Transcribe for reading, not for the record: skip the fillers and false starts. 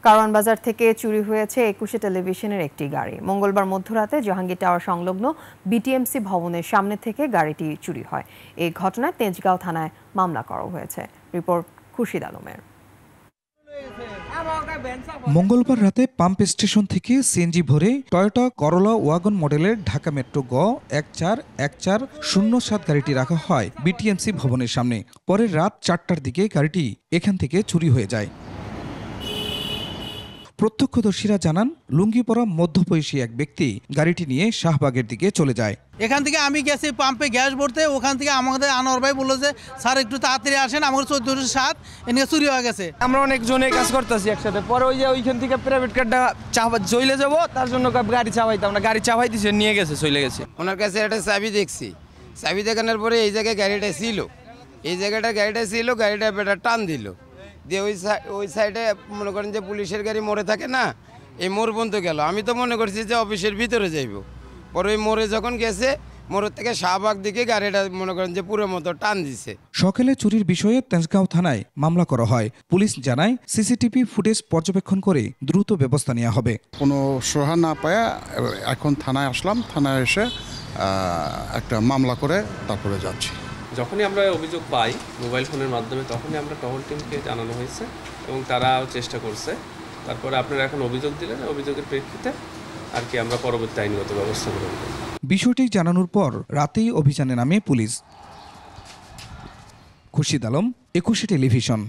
কারওয়ান বাজার থেকে চুরি হয়েছে 21 টেলিভিশনের একটি গাড়ি। মঙ্গলবার মধ্যরাতে জাহাঙ্গীর টাওয়ার সংলগ্ন বিটিএমসি ভবনের সামনে থেকে গাড়িটি চুরি হয়। এই ঘটনায় তেজগাঁও থানায় মামলা করা হয়েছে। রিপোর্ট খুরশিদ আলমের। মঙ্গলবার রাতে পাম্প স্টেশন থেকে সিএনজি ভরে টয়োটা করোলা ওয়াগন মডেলের ঢাকা মেট্রো গ 141407 গাড়িটি রাখা হয় বিটিএমসি ভবনের সামনে। পরে রাত 4টার দিকে গাড়িটি এখান থেকে চুরি হয়ে যায়। প্রত্যক্ষদর্শীরা জানান, লুঙ্গি পরা মধ্যবয়সী এক ব্যক্তি গাড়িটি নিয়ে শাহবাগের দিকে চলে যায়। এখান থেকে আমি গেছি পাম্পে গ্যাস ভরতে, ওখান থেকে আমাদের আনোয়ার ভাই বললো যে স্যার একটু তাড়াতাড়ি আসেন, আমাদের 1407 এদিকে চুরি হয়ে গেছে। আমরা অনেকজনে কাজ করতেছি একসাথে, পরে ওই যে ওইখান থেকে প্রাইভেট কারটা চলে যাবো, তার জন্য গাড়ি চাপাইতাম না, গাড়ি চাপাই দিছে, নিয়ে গেছে, চলে গেছে। ওনার কাছে একটা চাবি দেখছি, চাবি দেখানোর পরে এই জায়গায় গাড়িটা ছিল, গাড়িটা বেটা টান দিল দিয়ে ওই সাইডে মনে করেন যে পুলিশের গাড়ি মোড়ে থাকে না, এই মোড় পর্যন্ত গেল। আমি তো মনে করছি যে অফিসের ভিতরে যাইব, পরে ওই মোড়ে যখন গেছে, মোড়ের থেকে শাহবাগ দিকে গাড়িটা মনে করেন যে পুরো মতো টান দিছে। সকালে চুরির বিষয়ে তেজগাঁও থানায় মামলা করা হয়। পুলিশ জানায়, সিসিটিভি ফুটেজ পর্যবেক্ষণ করে দ্রুত ব্যবস্থা নেওয়া হবে। কোনো সহায় না পায়া এখন থানায় আসলাম, থানায় এসে একটা মামলা করে তারপরে যাচ্ছি। যখনই আমরা অভিযোগ পাই মোবাইল ফোনের মাধ্যমে, তখনই আমরা টহল টিমকে জানানো হয়েছে এবং তারাও চেষ্টা করছে। তারপরে আপনারা এখন অভিযোগ দিলেন, অভিযোগের প্রেক্ষিতে আর কি আমরা পরবর্তী আইনগত ব্যবস্থা গ্রহণ করব। বিষয়টি জানানোর পর রাতেই অভিযানে নামে পুলিশ। খুরশিদ আলম, 21 টেলিভিশন।